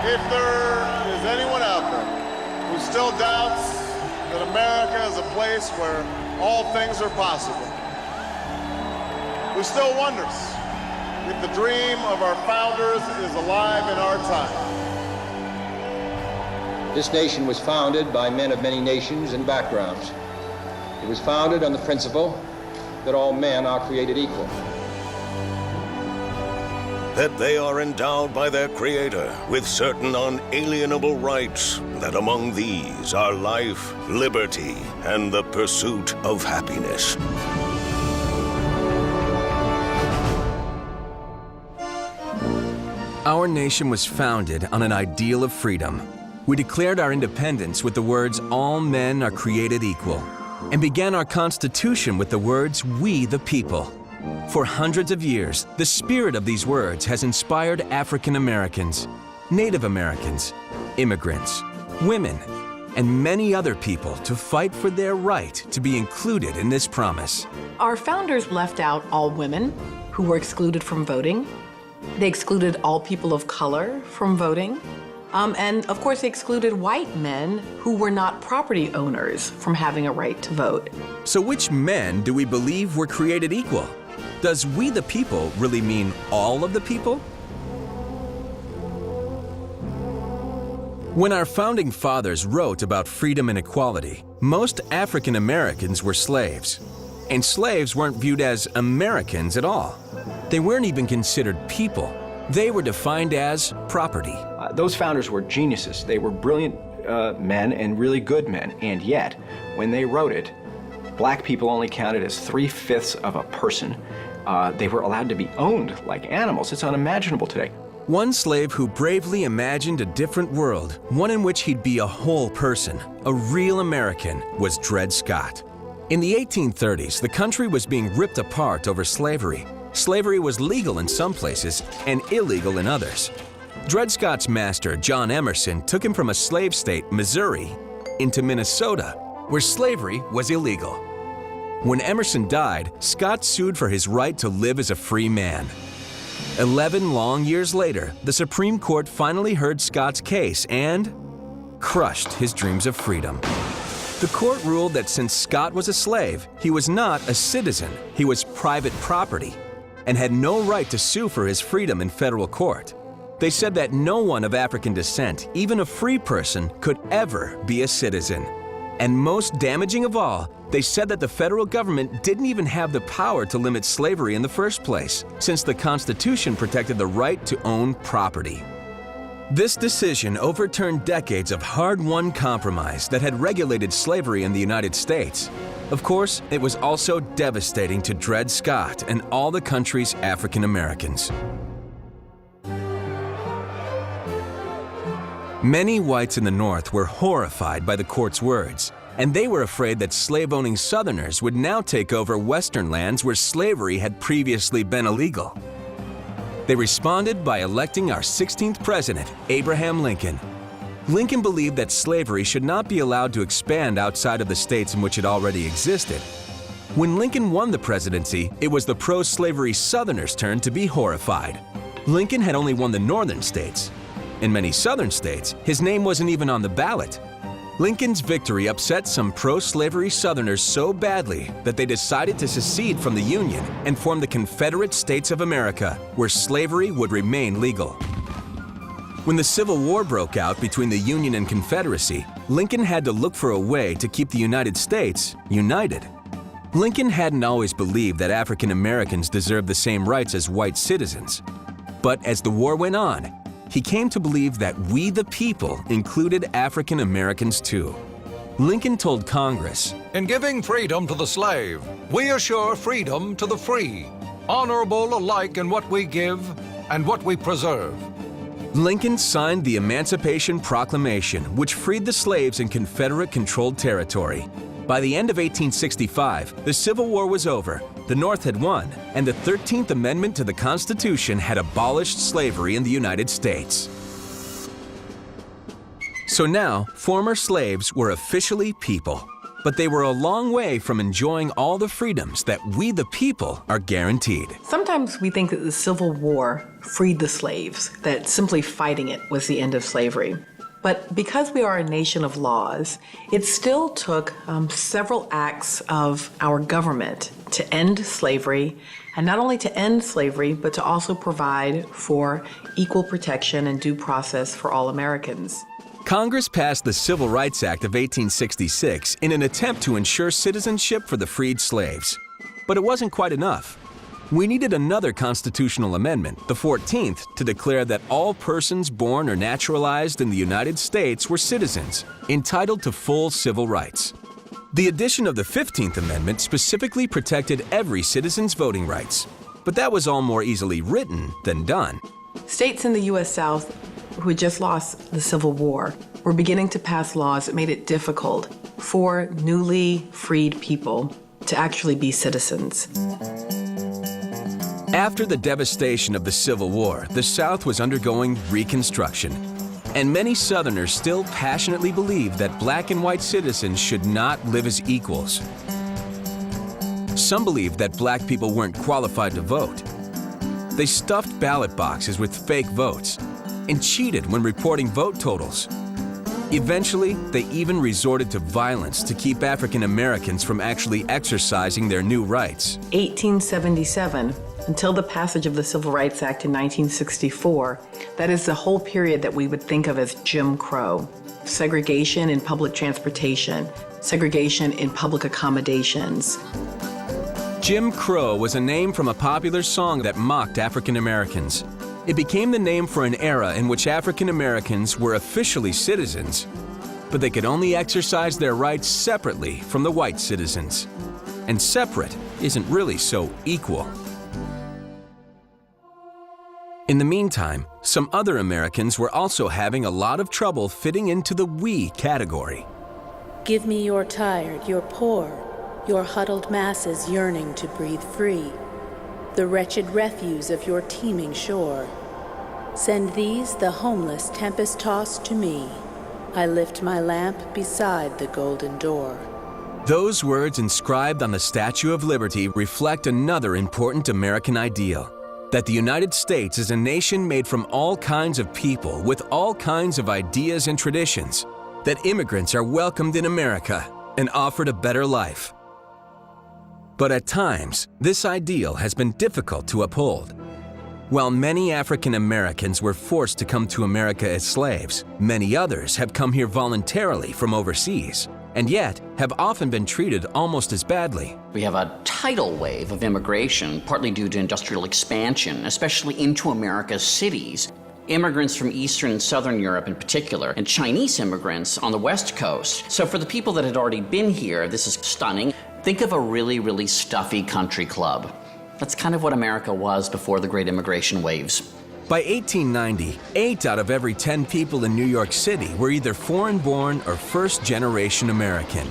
If there is anyone out there who still doubts that America is a place where all things are possible, who still wonders if the dream of our founders is alive in our time. This nation was founded by men of many nations and backgrounds. It was founded on the principle that all men are created equal. That they are endowed by their Creator with certain unalienable rights, that among these are life, liberty, and the pursuit of happiness. Our nation was founded on an ideal of freedom. We declared our independence with the words, "All men are created equal," and began our Constitution with the words, "We the people." For hundreds of years, the spirit of these words has inspired African Americans, Native Americans, immigrants, women, and many other people to fight for their right to be included in this promise. Our founders left out all women who were excluded from voting. They excluded all people of color from voting. And of course, they excluded white men who were not property owners from having a right to vote. So which men do we believe were created equal? Does "we the people" really mean all of the people? When our founding fathers wrote about freedom and equality, most African Americans were slaves. And slaves weren't viewed as Americans at all. They weren't even considered people. They were defined as property. Those founders were geniuses. They were brilliant men and really good men. And yet, when they wrote it, black people only counted as 3/5 of a person. They were allowed to be owned like animals. It's unimaginable today. One slave who bravely imagined a different world, one in which he'd be a whole person, a real American, was Dred Scott. In the 1830s, the country was being ripped apart over slavery. Slavery was legal in some places and illegal in others. Dred Scott's master, John Emerson, took him from a slave state, Missouri, into Minnesota, where slavery was illegal. When Emerson died, Scott sued for his right to live as a free man. 11 long years later, the Supreme Court finally heard Scott's case and crushed his dreams of freedom. The court ruled that since Scott was a slave, he was not a citizen, he was private property, and had no right to sue for his freedom in federal court. They said that no one of African descent, even a free person, could ever be a citizen. And most damaging of all, they said that the federal government didn't even have the power to limit slavery in the first place, since the Constitution protected the right to own property. This decision overturned decades of hard-won compromise that had regulated slavery in the United States. Of course, it was also devastating to Dred Scott and all the country's African Americans. Many whites in the North were horrified by the court's words, and they were afraid that slave-owning Southerners would now take over Western lands where slavery had previously been illegal. They responded by electing our 16th president, Abraham Lincoln. Lincoln believed that slavery should not be allowed to expand outside of the states in which it already existed. When Lincoln won the presidency, it was the pro-slavery Southerners' turn to be horrified. Lincoln had only won the northern states. In many southern states, his name wasn't even on the ballot. Lincoln's victory upset some pro-slavery Southerners so badly that they decided to secede from the Union and form the Confederate States of America, where slavery would remain legal. When the Civil War broke out between the Union and Confederacy, Lincoln had to look for a way to keep the United States united. Lincoln hadn't always believed that African Americans deserved the same rights as white citizens. But as the war went on, he came to believe that we the people included African Americans too. Lincoln told Congress, "In giving freedom to the slave, we assure freedom to the free, honorable alike in what we give and what we preserve." Lincoln signed the Emancipation Proclamation, which freed the slaves in Confederate-controlled territory. By the end of 1865, the Civil War was over, the North had won, and the 13th Amendment to the Constitution had abolished slavery in the United States. So now, former slaves were officially people. but they were a long way from enjoying all the freedoms that we the people are guaranteed. Sometimes we think that the Civil War freed the slaves, that simply fighting it was the end of slavery. But because we are a nation of laws, it still took several acts of our government to end slavery, and not only to end slavery, but to also provide for equal protection and due process for all Americans. Congress passed the Civil Rights Act of 1866 in an attempt to ensure citizenship for the freed slaves. But it wasn't quite enough. We needed another constitutional amendment, the 14th, to declare that all persons born or naturalized in the United States were citizens, entitled to full civil rights. The addition of the 15th Amendment specifically protected every citizen's voting rights, but that was all more easily written than done. States in the U.S. South who had just lost the Civil War were beginning to pass laws that made it difficult for newly freed people to actually be citizens. After the devastation of the Civil War, the South was undergoing Reconstruction, and many Southerners still passionately believed that black and white citizens should not live as equals. Some believed that black people weren't qualified to vote. They stuffed ballot boxes with fake votes and cheated when reporting vote totals. Eventually, they even resorted to violence to keep African Americans from actually exercising their new rights. 1877, until the passage of the Civil Rights Act in 1964, that is the whole period that we would think of as Jim Crow. Segregation in public transportation, segregation in public accommodations. Jim Crow was a name from a popular song that mocked African Americans. It became the name for an era in which African Americans were officially citizens, but they could only exercise their rights separately from the white citizens. And separate isn't really so equal. In the meantime, some other Americans were also having a lot of trouble fitting into the we category. Give me your tired, your poor, your huddled masses yearning to breathe free, the wretched refuse of your teeming shore. Send these, the homeless, tempest-tossed to me. I lift my lamp beside the golden door. Those words inscribed on the Statue of Liberty reflect another important American ideal: that the United States is a nation made from all kinds of people with all kinds of ideas and traditions, that immigrants are welcomed in America and offered a better life. But at times, this ideal has been difficult to uphold. While many African Americans were forced to come to America as slaves, many others have come here voluntarily from overseas, and yet have often been treated almost as badly. We have a tidal wave of immigration, partly due to industrial expansion, especially into America's cities. Immigrants from Eastern and Southern Europe in particular, and Chinese immigrants on the West Coast. So for the people that had already been here, this is stunning. Think of a really, really stuffy country club. That's kind of what America was before the great immigration waves. By 1890, 8 out of every 10 people in New York City were either foreign-born or first-generation American.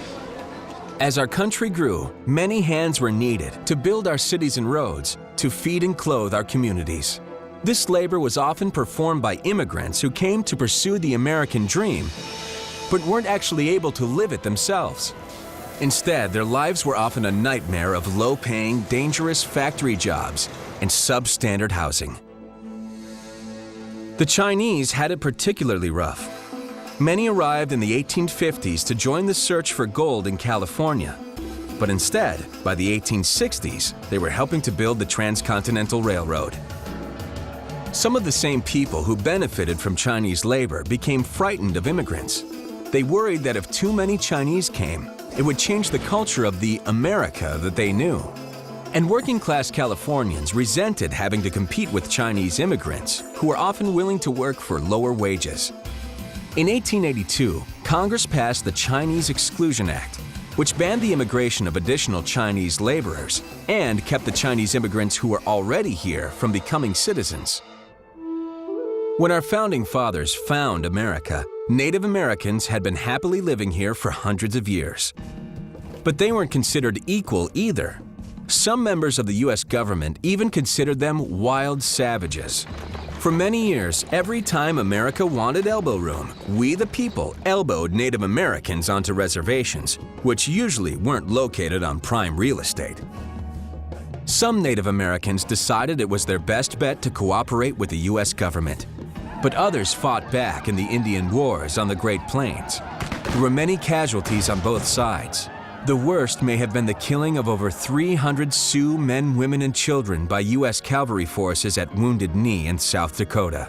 As our country grew, many hands were needed to build our cities and roads, to feed and clothe our communities. This labor was often performed by immigrants who came to pursue the American dream, but weren't actually able to live it themselves. Instead, their lives were often a nightmare of low-paying, dangerous factory jobs and substandard housing. The Chinese had it particularly rough. Many arrived in the 1850s to join the search for gold in California. But instead, by the 1860s, they were helping to build the Transcontinental Railroad. Some of the same people who benefited from Chinese labor became frightened of immigrants. They worried that if too many Chinese came, it would change the culture of the America that they knew. And working-class Californians resented having to compete with Chinese immigrants, who were often willing to work for lower wages. In 1882, Congress passed the Chinese Exclusion Act, which banned the immigration of additional Chinese laborers and kept the Chinese immigrants who were already here from becoming citizens. When our founding fathers found America, Native Americans had been happily living here for hundreds of years. But they weren't considered equal either. Some members of the U.S. government even considered them wild savages. For many years, every time America wanted elbow room, we the people elbowed Native Americans onto reservations, which usually weren't located on prime real estate. Some Native Americans decided it was their best bet to cooperate with the U.S. government, but others fought back in the Indian Wars on the Great Plains. There were many casualties on both sides. The worst may have been the killing of over 300 Sioux men, women, and children by U.S. cavalry forces at Wounded Knee in South Dakota.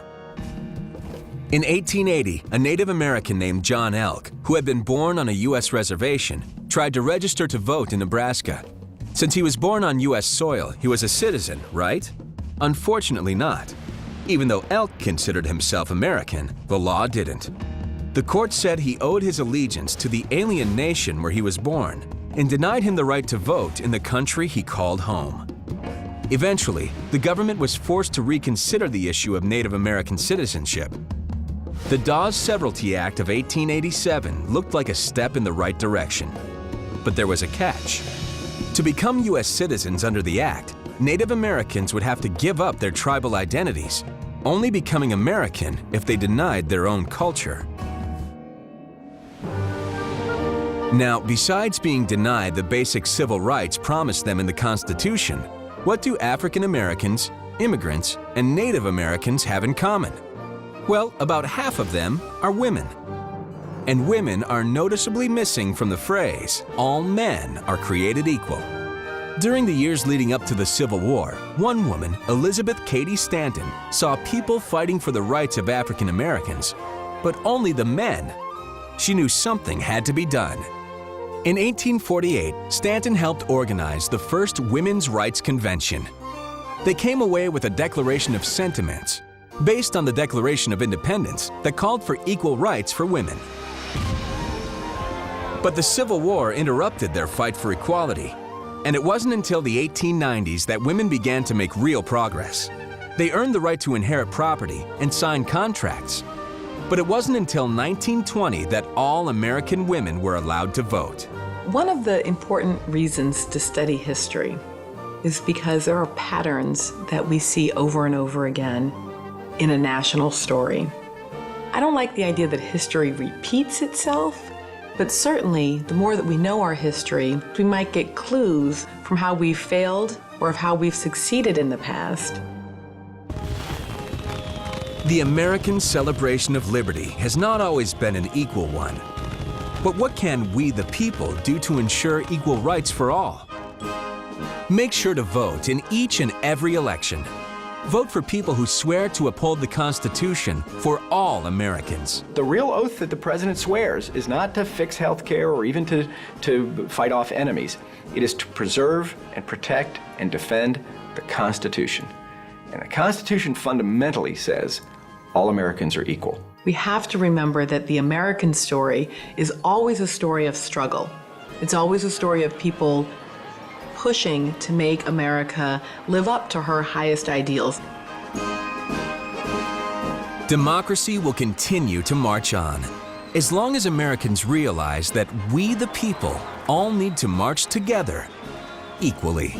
In 1880, a Native American named John Elk, who had been born on a U.S. reservation, tried to register to vote in Nebraska. Since he was born on U.S. soil, he was a citizen, right? Unfortunately not. Even though Elk considered himself American, the law didn't. The court said he owed his allegiance to the alien nation where he was born and denied him the right to vote in the country he called home. Eventually, the government was forced to reconsider the issue of Native American citizenship. The Dawes Severalty Act of 1887 looked like a step in the right direction. But there was a catch. To become U.S. citizens under the act, Native Americans would have to give up their tribal identities, only becoming American if they denied their own culture. Now, besides being denied the basic civil rights promised them in the Constitution, what do African Americans, immigrants, and Native Americans have in common? Well, about half of them are women. And women are noticeably missing from the phrase, "all men are created equal." During the years leading up to the Civil War, one woman, Elizabeth Cady Stanton, saw people fighting for the rights of African Americans, but only the men. She knew something had to be done. In 1848, Stanton helped organize the first Women's Rights Convention. They came away with a Declaration of Sentiments, based on the Declaration of Independence that called for equal rights for women. But the Civil War interrupted their fight for equality, and it wasn't until the 1890s that women began to make real progress. They earned the right to inherit property and sign contracts. But it wasn't until 1920 that all American women were allowed to vote. One of the important reasons to study history is because there are patterns that we see over and over again in a national story. I don't like the idea that history repeats itself, but certainly the more that we know our history, we might get clues from how we've failed or of how we've succeeded in the past. The American celebration of liberty has not always been an equal one. But what can we the people do to ensure equal rights for all? Make sure to vote in each and every election. Vote for people who swear to uphold the Constitution for all Americans. The real oath that the president swears is not to fix health care or even to fight off enemies. It is to preserve and protect and defend the Constitution. And the Constitution fundamentally says all Americans are equal. We have to remember that the American story is always a story of struggle. It's always a story of people pushing to make America live up to her highest ideals. Democracy will continue to march on, as long as Americans realize that we the people all need to march together equally.